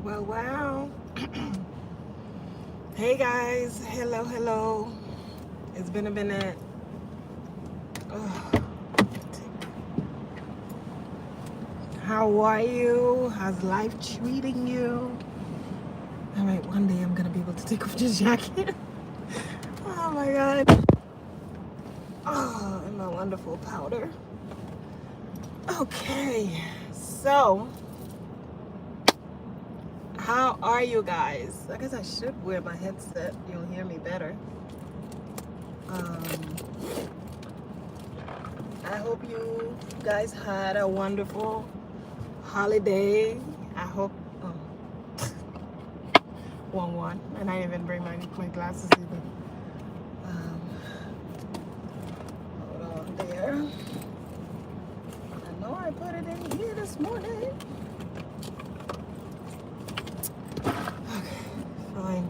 Well. Hey guys, hello. It's been a minute. Ugh. How are you? How's life treating you? All right, one day I'm gonna be able to take off this jacket. Oh my god. Oh, and my wonderful powder. Okay, so how are you guys? I guess I should wear my headset. You'll hear me better. Um, I hope you guys had a wonderful holiday. I hope. Oh, one, and I didn't even bring my glasses either. Um, hold on there. I know I put it in here this morning. Okay, fine.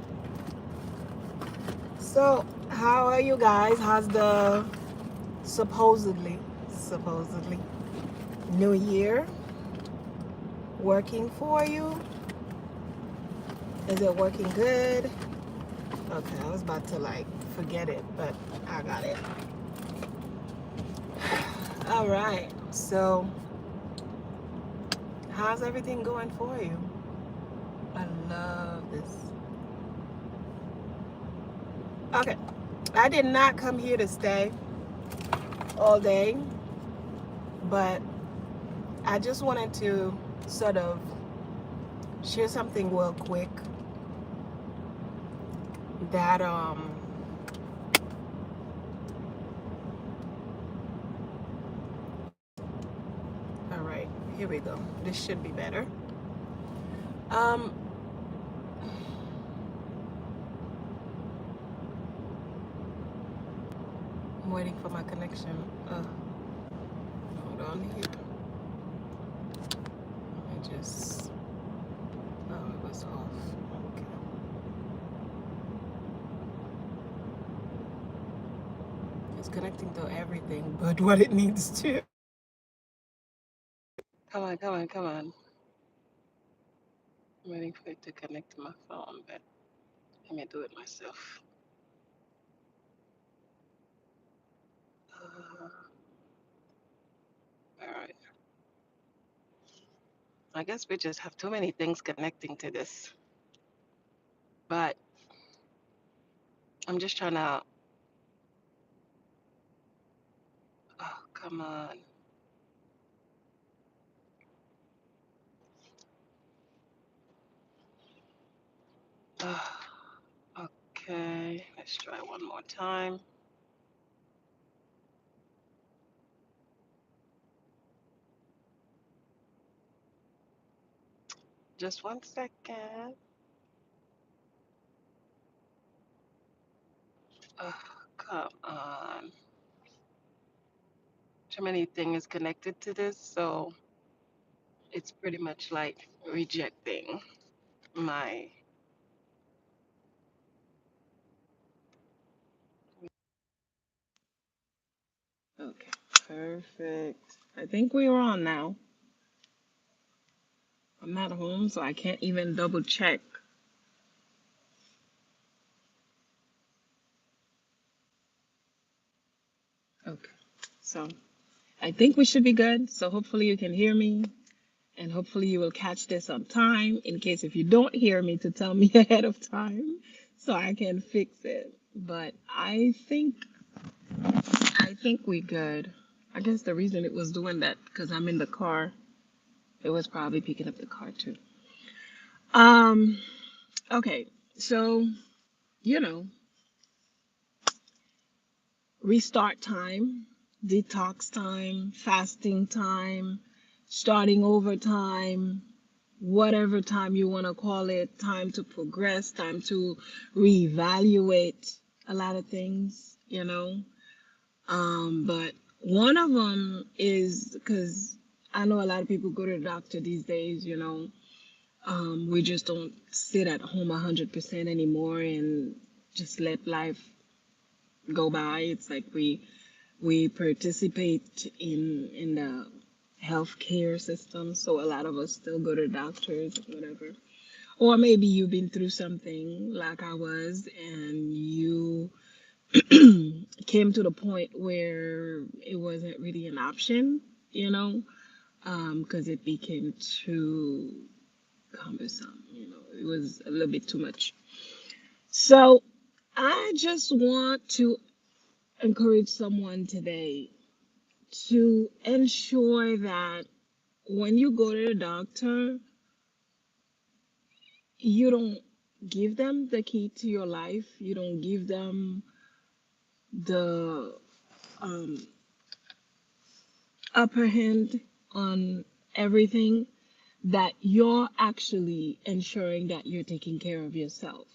So, how are you guys? How's the supposedly new year working for you? Is it working good? Okay, I was about to forget it, but I got it. All right. So, how's everything going for you? I love this. Okay. I did not come here to stay all day, but I just wanted to sort of share something real quick that all right, here we go. This should be better. Um I'm waiting for my connection. Hold on here. I just oh, it was off. Okay. It's connecting to everything but what it needs to. Come on. I'm waiting for it to connect to my phone, but let me do it myself. All right. I guess we just have too many things connecting to this. But I'm just trying to. Oh, come on. Oh, okay. Let's try one more time. Just 1 second. Oh, come on. Too many things connected to this, so it's pretty much like rejecting my. Okay, perfect. I think we are on now. I'm not home, so I can't even double check. Okay, so I think we should be good. So hopefully you can hear me, and hopefully you will catch this on time in case if you don't hear me to tell me ahead of time so I can fix it. But I think we good. I guess the reason it was doing that because I'm in the car. It was probably picking up the car too. Um, okay. So, you know, restart time, detox time, fasting time, starting over time, whatever time you want to call it, time to progress, time to reevaluate a lot of things. But one of them is because I know a lot of people go to the doctor these days. We just don't sit at home 100% anymore and just let life go by. It's like we participate in the healthcare system, so a lot of us still go to doctors, whatever. Or maybe you've been through something like I was, and you came to the point where it wasn't really an option, you know, because it became too cumbersome, it was a little bit too much. So I just want to encourage someone today to ensure that when you go to the doctor, you don't give them the key to your life. You don't give them the um, upper hand on everything, that you're actually ensuring that you're taking care of yourself.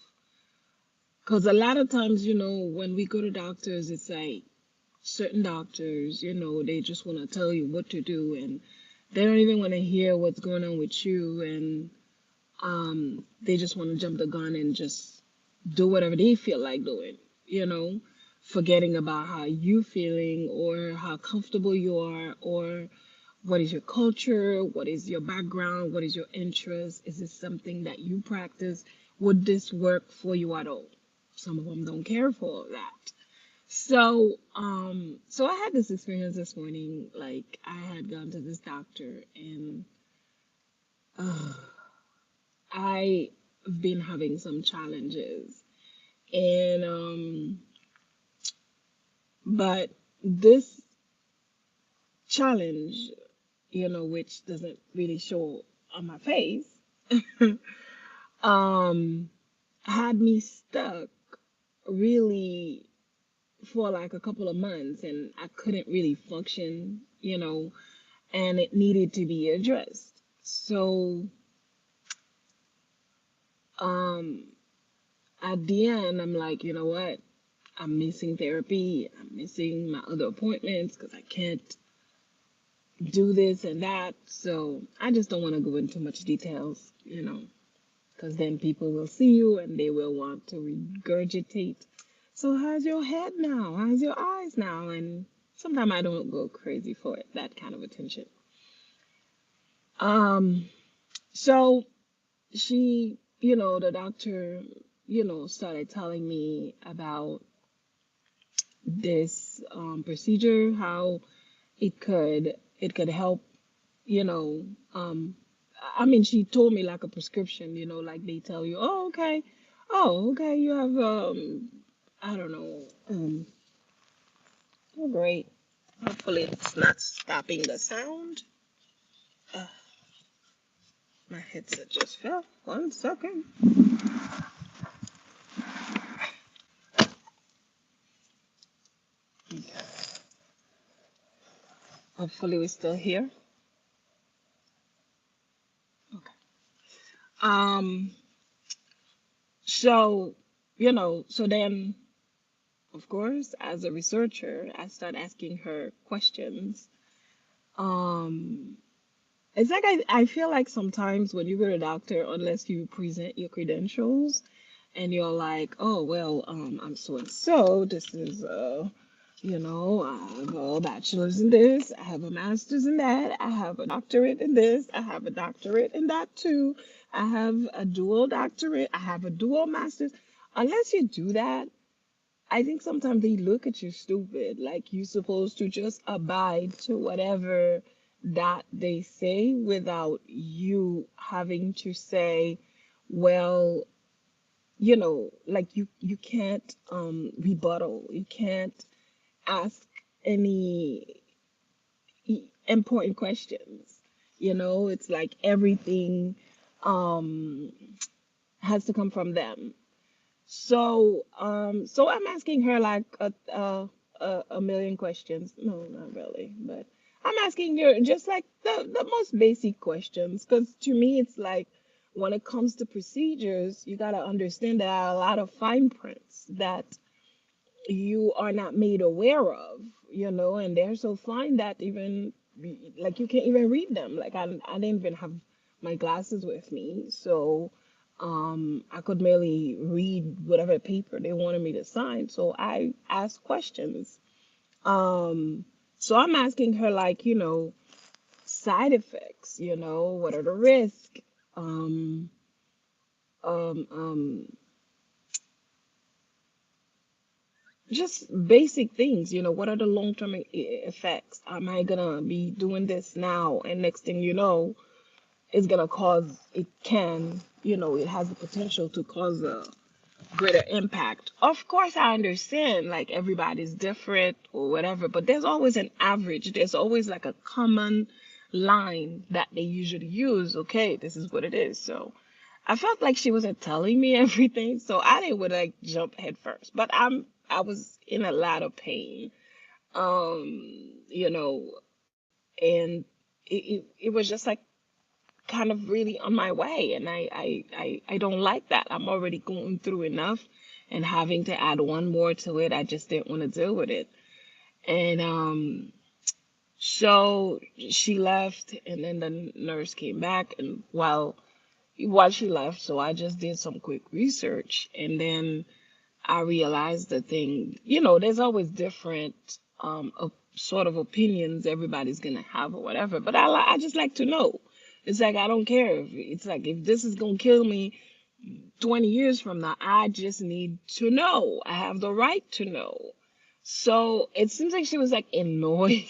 Because a lot of times, when we go to doctors, it's like certain doctors, they just want to tell you what to do, and they don't even want to hear what's going on with you. And they just want to jump the gun and just do whatever they feel like doing, you know, forgetting about how you feeling or how comfortable you are, or what is your culture, what is your background, what is your interest, is this something that you practice, would this work for you at all? Some of them don't care for all that. So I had this experience this morning. Like, I had gone to this doctor, and uh, I've been having some challenges, and but this challenge, which doesn't really show on my face, um, had me stuck really for like a couple of months, and I couldn't really function, and it needed to be addressed. So, um, at the end, I'm like, you know what? I'm missing therapy. I'm missing my other appointments because I can't do this and that. So I just don't want to go into much details, because then people will see you and they will want to regurgitate. So how's your head now? How's your eyes now? And sometimes I don't go crazy for it, that kind of attention. Um, so the doctor, started telling me about this procedure, how it could help, you know, um, I mean, she told me like a prescription, like they tell you, oh, okay, you have, I don't know, oh, great. Hopefully it's not stopping the sound. Uh, my headset just fell. 1 second. Okay. Hopefully we're still here. Okay. Um, so, so then, of course, as a researcher, I start asking her questions. Um, It's like I feel like sometimes when you go to the doctor, unless you present your credentials and you're like, oh, well, I'm so and so, this is, I have a bachelor's in this, I have a master's in that, I have a doctorate in this, I have a doctorate in that too, I have a dual doctorate, I have a dual master's. Unless you do that, I think sometimes they look at you stupid, like you're supposed to just abide to whatever that they say without you having to say, well, like you can't rebuttal, you can't ask any important questions. It's like everything um has to come from them. So I'm asking her like a million questions. No, not really, but I'm asking her just like the most basic questions. Because to me, it's like when it comes to procedures, you gotta understand there are a lot of fine prints that you are not made aware of, and they're so fine that even like you can't even read them. Like I didn't even have my glasses with me, so I could merely read whatever paper they wanted me to sign. So I asked questions. Um, so I'm asking her like, side effects, what are the risks? Um, um, um, just basic things, what are the long-term effects? Am I gonna be doing this now, and next thing you know, it's gonna cause, it can, it has the potential to cause a greater impact. Of course, I understand like everybody's different or whatever, but there's always an average. There's always like a common line that they usually use. Okay, this is what it is. So I felt like she wasn't telling me everything, so I didn't want to like jump head first. But I was in a lot of pain. You know, and it was just like kind of really on my way, and I don't like that. I'm already going through enough, and having to add one more to it, I just didn't want to deal with it. And so she left, and then the nurse came back, and while she left, so I just did some quick research, and then I realized the thing, there's always different sort of opinions everybody's gonna have or whatever. But I just like to know. It's like I don't care if it's like if this is gonna kill me 20 years from now, I just need to know. I have the right to know. So it seems like she was like annoyed.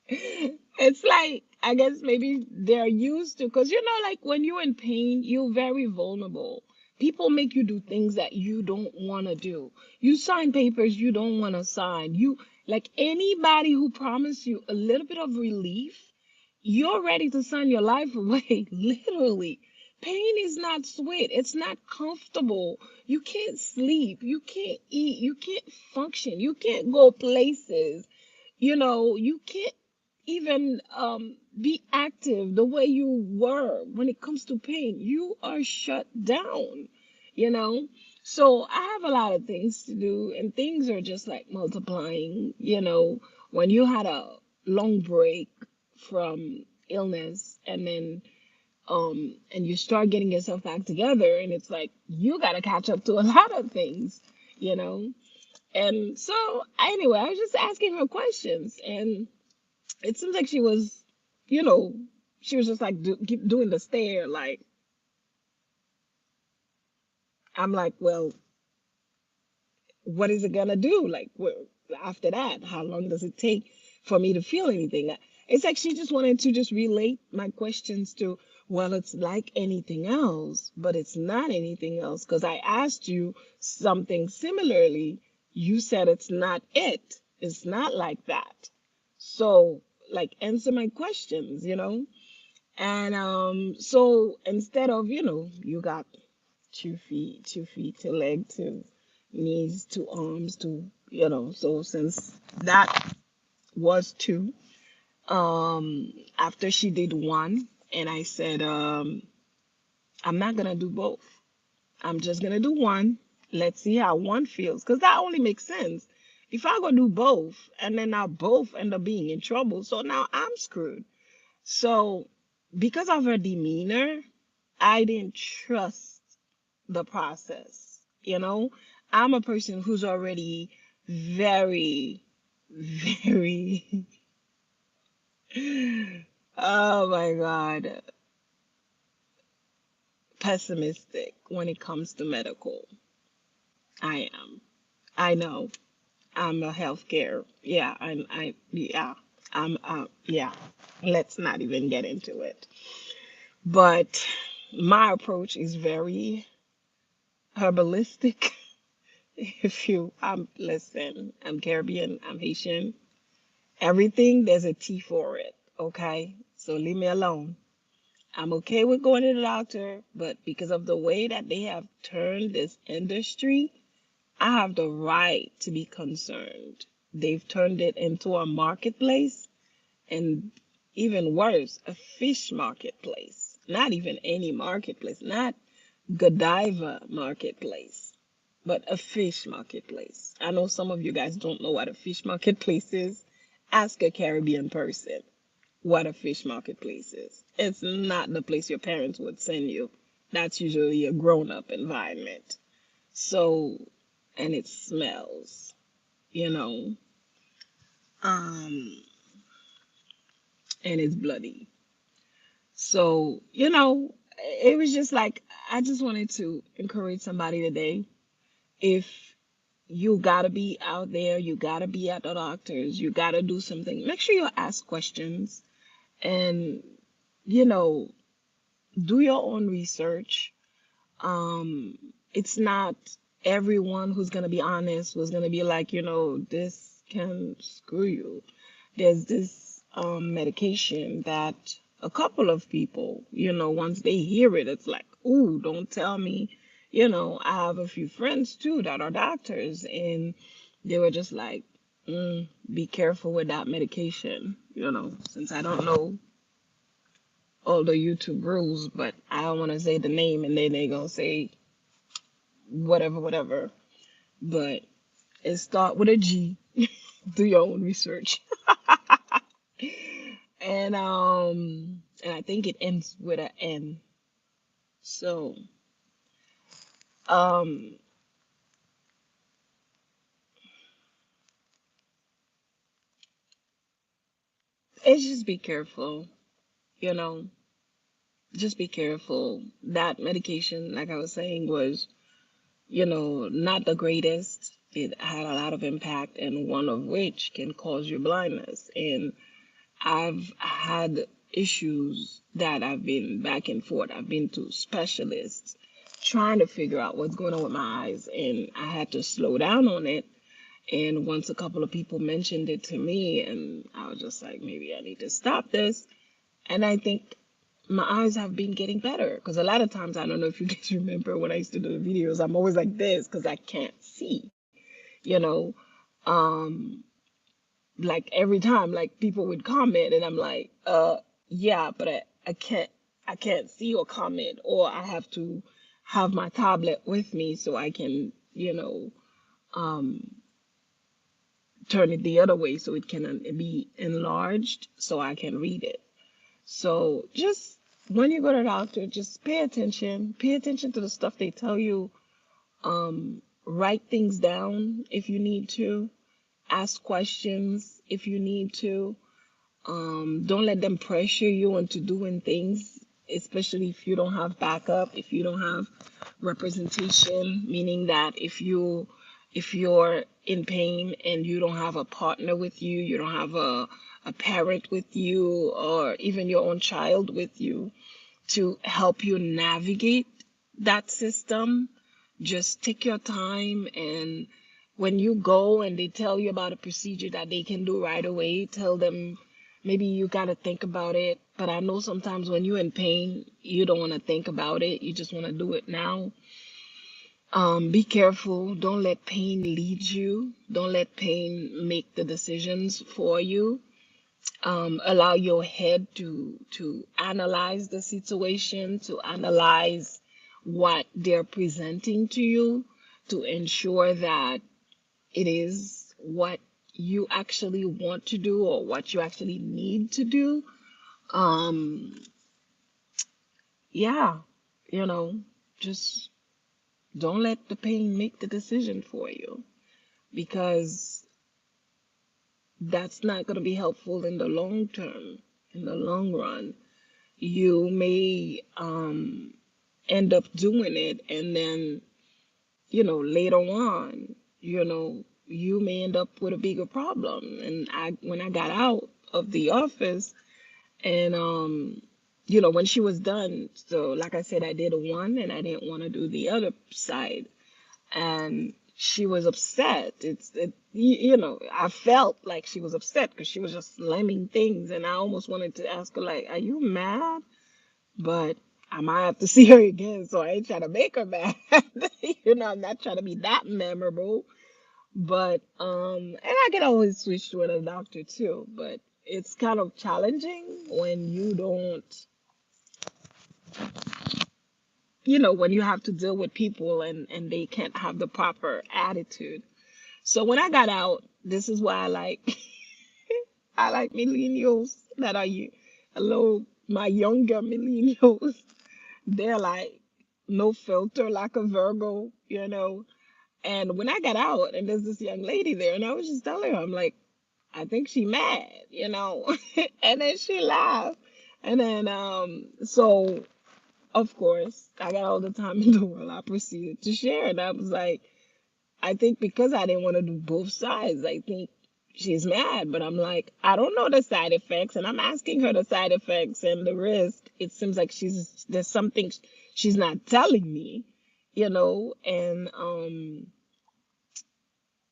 It's like, I guess maybe they're used to, because like when you're in pain, you're very vulnerable. People make you do things that you don't want to do. You sign papers you don't want to sign. Like anybody who promised you a little bit of relief, you're ready to sign your life away, literally. Pain is not sweet. It's not comfortable. You can't sleep. You can't eat. You can't function. You can't go places. You can't even be active the way you were when it comes to pain. You are shut down, you know. So I have a lot of things to do, and things are just like multiplying. When you had a long break from illness, and you start getting yourself back together, and it's like you got to catch up to a lot of things, you know. And so anyway, I was just asking her questions, and it seems like you know, she was just like keep doing the stare. Like I'm like, well, what is it gonna do? Like, after that, how long does it take for me to feel anything? It's like she just wanted to just relate my questions to, well, it's like anything else, but it's not anything else because I asked you something similarly. You said it's not it. It's not like that. So, like, answer my questions. And so instead of, you got 2 feet, 2 feet, 2 legs, 2 knees, 2 arms, so since that was two, after she did one, and I said, I'm not gonna do both. I'm just gonna do one. Let's see how one feels, because that only makes sense. If I go do both, and then now both end up being in trouble, so now I'm screwed. So, because of her demeanor, I didn't trust the process. I'm a person who's already very, very, oh my God, pessimistic when it comes to medical. I am. I know. I'm a healthcare. Yeah, yeah, yeah. Let's not even get into it. But my approach is very herbalistic. Listen, I'm Caribbean, I'm Haitian. Everything, there's a tea for it. Okay? So leave me alone. I'm okay with going to the doctor, but because of the way that they have turned this industry, I have the right to be concerned. They've turned it into a marketplace, and even worse, a fish marketplace. Not even any marketplace, not Godiva marketplace, but a fish marketplace. I know some of you guys don't know what a fish marketplace is. Ask a Caribbean person what a fish marketplace is. It's not the place your parents would send you. That's usually a grown up environment. So, and it smells, you know, um, and it's bloody. So, it was just like, I just wanted to encourage somebody today. If you gotta be out there, you gotta be at the doctors, you gotta do something, make sure you ask questions and, you know, do your own research. Um, it's not everyone who's gonna be honest, who's gonna be like, this can screw you. There's this medication that a couple of people, once they hear it, it's like, ooh, don't tell me. I have a few friends too that are doctors, and they were just like, be careful with that medication, since I don't know all the YouTube rules, but I don't want to say the name and then they gonna say whatever, whatever. But it start with a G. Do your own research. And I think it ends with a N. So um it's just be careful, you know. Just be careful. That medication, like I was saying, was, not the greatest. It had a lot of impact, and one of which can cause you blindness. And I've had issues that I've been back and forth. I've been to specialists trying to figure out what's going on with my eyes, and I had to slow down on it. And once a couple of people mentioned it to me, and I was just like, maybe I need to stop this. And I think my eyes have been getting better because a lot of times, I don't know if you guys remember when I used to do the videos, I'm always like this because I can't see, you know. Um, like every time like people would comment and I'm like, yeah, but I can't see or comment, or I have to have my tablet with me so I can, um turn it the other way so it can be enlarged so I can read it. So just when you go to the doctor, just pay attention to the stuff they tell you. Write things down if you need to, ask questions if you need to. Don't let them pressure you into doing things, especially if you don't have backup, if you don't have representation, meaning that if you're in pain and you don't have a partner with you, you don't have a parent with you, or even your own child with you to help you navigate that system. Just take your time, and when you go and they tell you about a procedure that they can do right away, tell them maybe you got to think about it. But I know sometimes when you're in pain, you don't want to think about it. You just want to do it now. Be careful. Don't let pain lead you. Don't let pain make the decisions for you. Allow your head to analyze the situation, to analyze what they're presenting to you, to ensure that it is what you actually want to do or what you actually need to do. Um, yeah, you know, just don't let the pain make the decision for you, because that's not going to be helpful in the long term, in the long run. You may end up doing it, and then, later on, you may end up with a bigger problem. And when I got out of the office, and when she was done, so like I said, I did one and I didn't want to do the other side, and she was upset. I felt like she was upset because she was just slamming things, and I almost wanted to ask her, like, are you mad? But I might have to see her again, so I ain't trying to make her mad. I'm not trying to be that memorable. But and I can always switch to another doctor too. But it's kind of challenging when you don't, when you have to deal with people and they can't have the proper attitude. So when I got out, this is why I like I like millennials that are you, hello, my younger millennials. They're like no filter, like a Virgo. And when I got out, and there's this young lady there, and I was just telling her, I'm like, I think she mad. And then she laughed. And then so of course, I got all the time in the world. I proceeded to share, and I was like, I think because I didn't want to do both sides, I think she's mad. But I'm like, I don't know the side effects, and I'm asking her the side effects and the risk. It seems like there's something she's not telling me, and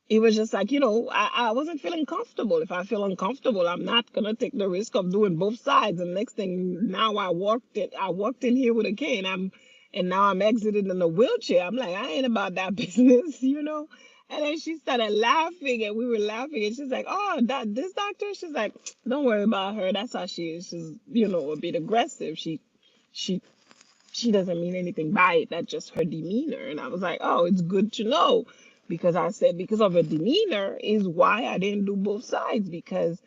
it was just like, I wasn't feeling comfortable. If I feel uncomfortable, I'm not gonna take the risk of doing both sides. And next thing, now I walked in here with a cane. And now I'm exited in a wheelchair. I'm like, I ain't about that business. And then she started laughing, and we were laughing, and she's like, "Oh, this doctor." She's like, "Don't worry about her. That's how she is. She's, a bit aggressive. She she doesn't mean anything by it. That's just her demeanor." And I was like, "Oh, it's good to know." Because I said, because of her demeanor is why I didn't do both sides. Because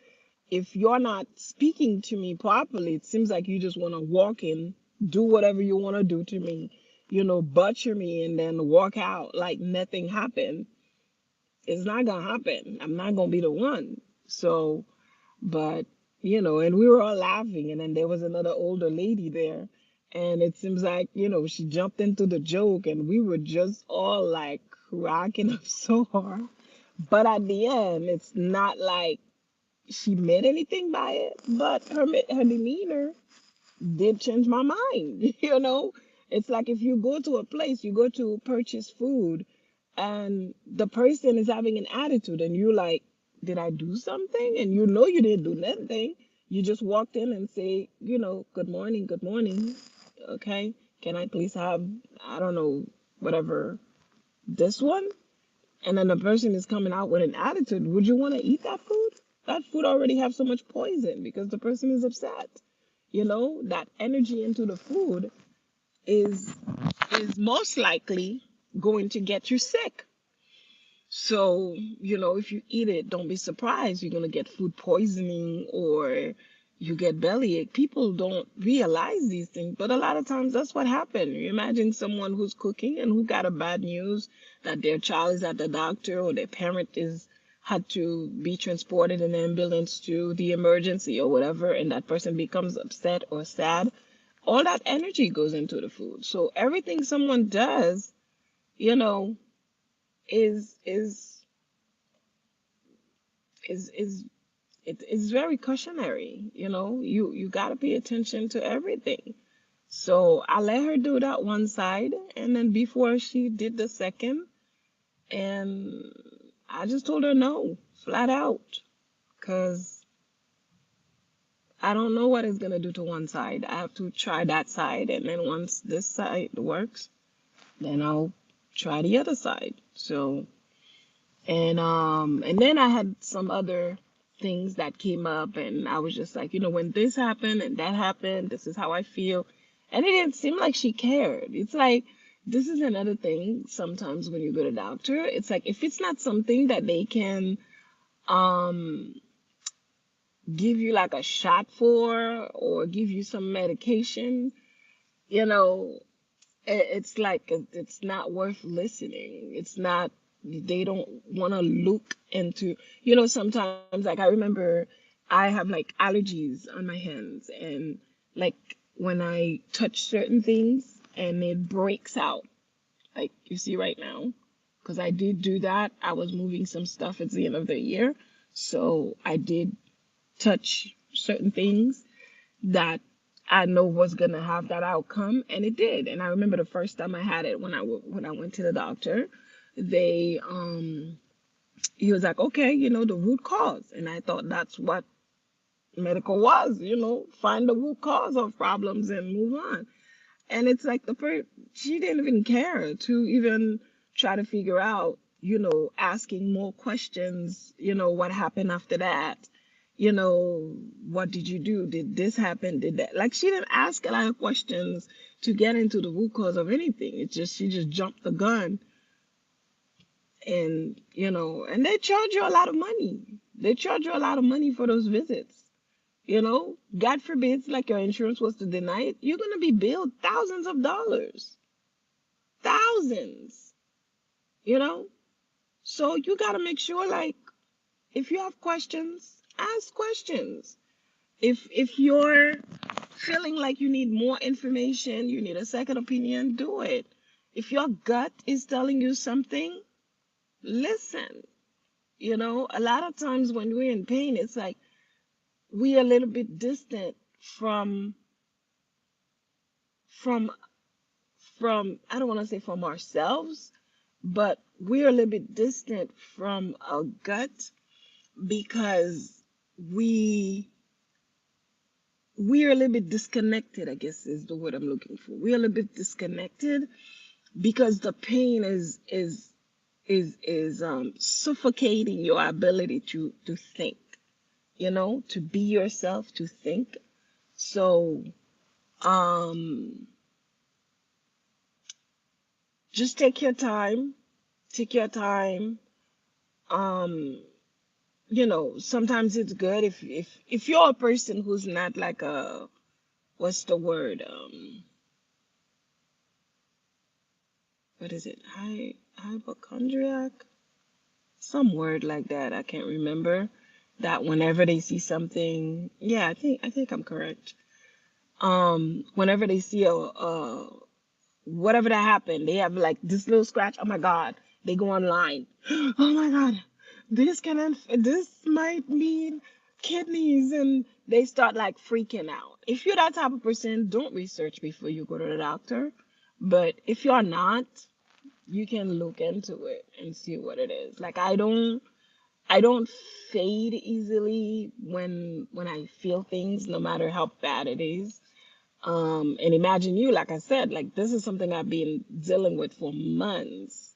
if you're not speaking to me properly, it seems like you just want to walk in, do whatever you want to do to me, butcher me, and then walk out like nothing happened. It's not going to happen. I'm not going to be the one. So, but, and we were all laughing. And then there was another older lady there. And it seems like, she jumped into the joke, and we were just all like cracking up so hard. But at the end, it's not like she meant anything by it, but her demeanor did change my mind. It's like if you go to a place, you go to purchase food, and the person is having an attitude, and you're like, did I do something? And you didn't do nothing. You just walked in and say, good morning, good morning. Okay, can I please have, I don't know, whatever, this one? And then the person is coming out with an attitude. Would you want to eat that food? That food already have so much poison because the person is upset. That energy into the food is most likely going to get you sick. So, if you eat it, don't be surprised you're going to get food poisoning, or you get bellyache. People don't realize these things, but a lot of times that's what happened. You imagine someone who's cooking and who got a bad news that their child is at the doctor, or their parent is had to be transported in an ambulance to the emergency or whatever, and that person becomes upset or sad. All that energy goes into the food. So everything someone does, you know, is is it's very cautionary. You got to pay attention to everything. So I let her do that one side, and then before she did the second, and I just told her no, flat out, because I don't know what it's gonna do to one side. I have to try that side, and then once this side works, then I'll try the other side. So, and then I had some other things that came up, and I was just like, when this happened and that happened, this is how I feel. And it didn't seem like she cared. It's like, this is another thing sometimes when you go to doctor, it's like if it's not something that they can um give you like a shot for, or give you some medication, you know it's like it's not worth listening. It's not. They don't want to look into. Sometimes, like, I remember I have like allergies on my hands, and like when I touch certain things and it breaks out, like you see right now, because I did do that. I was moving some stuff at the end of the year, so I did touch certain things that I know was gonna have that outcome, and it did. And I remember the first time I had it, when I went to the doctor, they he was like, okay, the root cause, and I thought that's what medical was, find the root cause of problems and move on. And it's like she didn't even care to even try to figure out, asking more questions, what happened after that, what did you do? Did this happen? Did that? Like, she didn't ask a lot of questions to get into the root cause of anything. She just jumped the gun, and they charge you a lot of money. They charge you a lot of money for those visits. God forbid, like, your insurance was to deny it, you're going to be billed thousands of dollars. Thousands, you know? So you got to make sure, like, if you have questions, ask questions. If you're feeling like you need more information, you need a second opinion, do it. If your gut is telling you something, listen. A lot of times when we're in pain, it's like we're a little bit distant from from I don't want to say from ourselves, but we're a little bit distant from our gut because we we're a little bit disconnected, I guess is the word I'm looking for. We're a little bit disconnected because the pain is suffocating your ability to think, to be yourself, to think. So um just take your time. Take your time. Um Sometimes it's good if you're a person who's not like a, what's the word? What is it? Hypochondriac? Some word like that. I can't remember. That whenever they see something, yeah, I think I'm correct. Whenever they see a whatever that happened, they have like this little scratch. Oh my God, they go online. Oh my God, this might mean kidneys, and they start like freaking out. If you're that type of person, don't research before you go to the doctor. But if you're not, you can look into it and see what it is. Like I don't fade easily when I feel things, no matter how bad it is. And imagine you, like I said, like this is something I've been dealing with for months,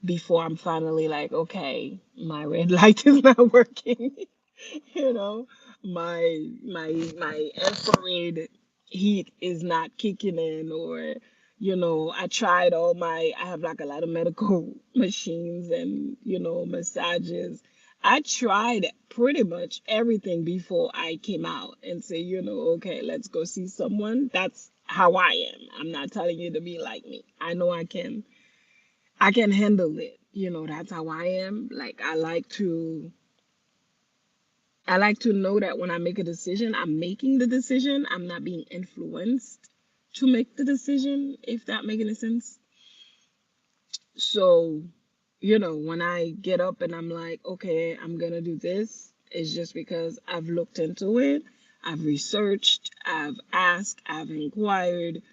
before I'm finally like, okay, my red light is not working. you know, my infrared heat is not kicking in, or I tried I have like a lot of medical machines and massages. I tried pretty much everything before I came out and say, okay, let's go see someone. That's how I am. I'm not telling you to be like me. I know I can handle it. That's how I am. Like I like to know that when I make a decision, I'm making the decision. I'm not being influenced to make the decision, if that makes any sense. So, when I get up and I'm like, okay, I'm gonna do this, it's just because I've looked into it, I've researched, I've asked, I've inquired,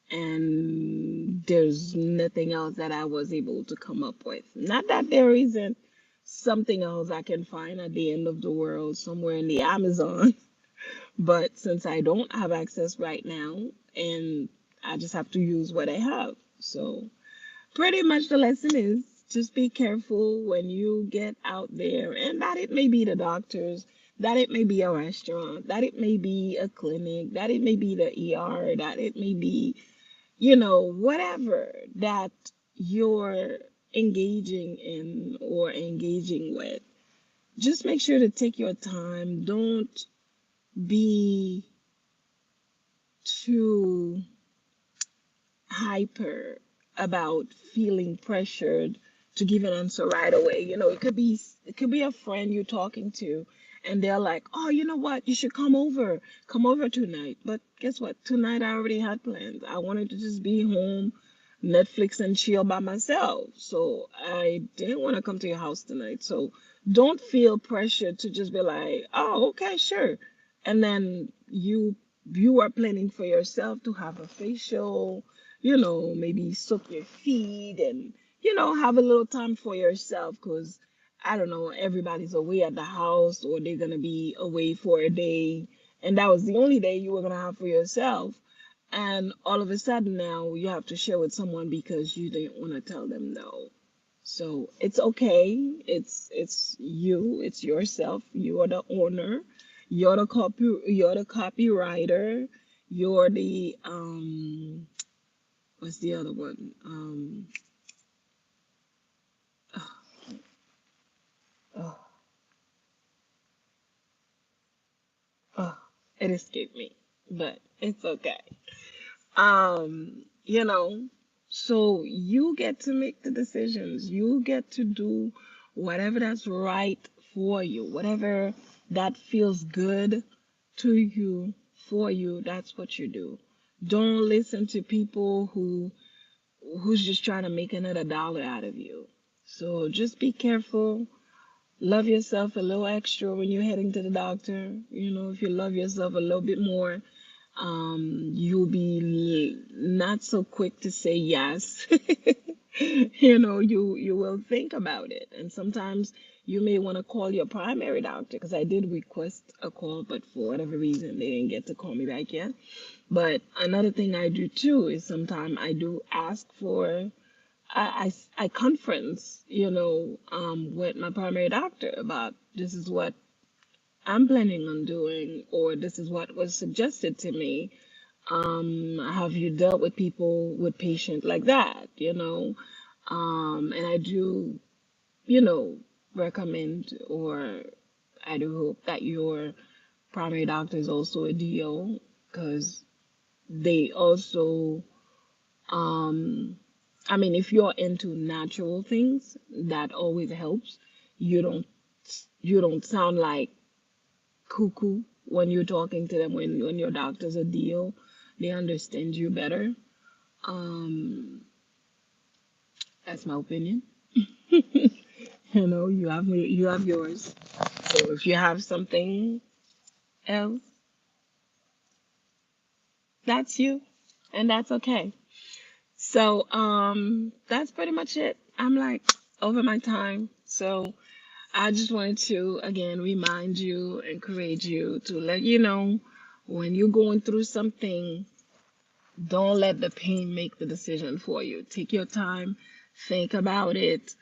and there's nothing else that I was able to come up with. Not that there isn't something else I can find at the end of the world somewhere in the Amazon, but since I don't have access right now, and I just have to use what I have. So pretty much the lesson is just be careful when you get out there, and that it may be the doctors, that it may be a restaurant, that it may be a clinic, that it may be the ER, that it may be, whatever that you're engaging in or engaging with. Just make sure to take your time. Don't be too hyper about feeling pressured to give an answer right away. It could be a friend you're talking to, and they're like, "Oh, you know what? You should come over tonight." But guess what? Tonight I already had plans. I wanted to just be home, Netflix and chill by myself. So I didn't want to come to your house tonight. So don't feel pressured to just be like, "Oh, okay, sure," and then you are planning for yourself to have a facial, maybe soak your feet and, have a little time for yourself because I don't know, everybody's away at the house or they're going to be away for a day. And that was the only day you were going to have for yourself. And all of a sudden now you have to share with someone because you didn't want to tell them no. So it's okay. It's you, it's yourself. You are the owner. You're the copywriter. You're the what's the other one? Oh, oh, it escaped me, but it's okay. You know, so you get to make the decisions. You get to do whatever that's right for you, whatever that feels good to you for you, that's what you do. Don't listen to people who's just trying to make another dollar out of you. So just be careful. Love yourself a little extra when you're heading to the doctor. You know, if you love yourself a little bit more, you'll be not so quick to say yes. You know, you will think about it. And sometimes you may want to call your primary doctor, because I did request a call, but for whatever reason, they didn't get to call me back yet. But another thing I do too is sometimes I do ask for I conference, with my primary doctor about this is what I'm planning on doing, or this is what was suggested to me. Have you dealt with people with patient like that? And I do, you know, recommend, or I do hope that your primary doctor is also a DO, because they also, um, I mean, if you're into natural things, that always helps. You don't you don't sound like cuckoo when you're talking to them, when your doctor's a DO. They understand you better. Um, that's my opinion. You have yours. So if you have something else, that's you, and that's okay. So that's pretty much it. I'm like over my time. So I just wanted to again remind you, encourage you, to let you know when you're going through something, don't let the pain make the decision for you. Take your time, think about it.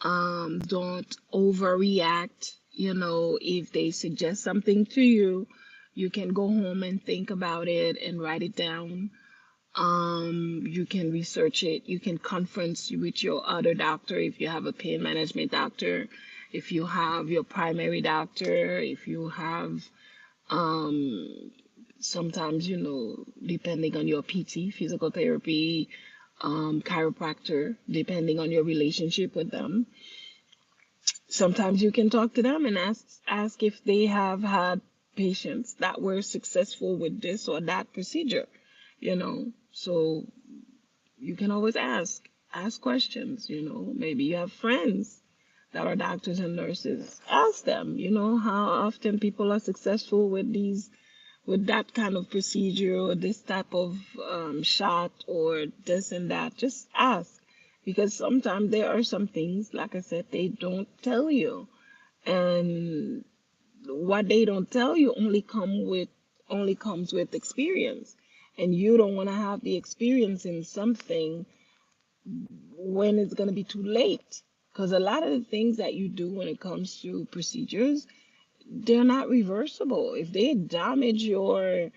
Don't overreact. If they suggest something to you, you can go home and think about it and write it down. You can research it. You can conference with your other doctor if you have a pain management doctor, if you have your primary doctor, if you have um, sometimes, depending on your PT, physical therapy, chiropractor, depending on your relationship with them. Sometimes you can talk to them and ask if they have had patients that were successful with this or that procedure, So you can always ask questions, maybe you have friends that are doctors and nurses. Ask them, how often people are successful with that kind of procedure, or this type of shot, or this and that. Just ask, because sometimes there are some things, like I said, they don't tell you, and what they don't tell you only comes with experience, and you don't want to have the experience in something when it's going to be too late, because a lot of the things that you do when it comes to procedures, they're not reversible. If they damage your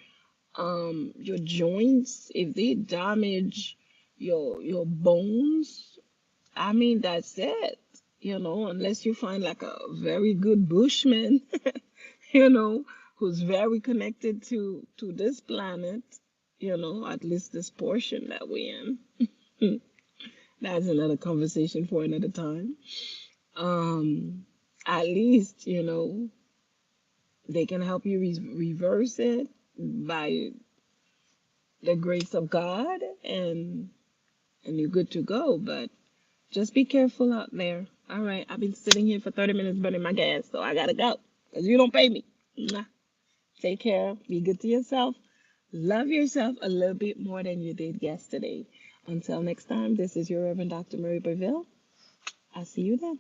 joints, if they damage your bones, I mean, that's it. Unless you find like a very good bushman, you know who's very connected to this planet, at least this portion that we're in. That's another conversation for another time. um at least, they can help you reverse it by the grace of God, and you're good to go. But just be careful out there. All right, I've been sitting here for 30 minutes burning my gas, so I gotta go because you don't pay me. Mwah. Take care. Be good to yourself. Love yourself a little bit more than you did yesterday. Until next time, this is your Reverend Dr. Mary Beville. I'll see you then.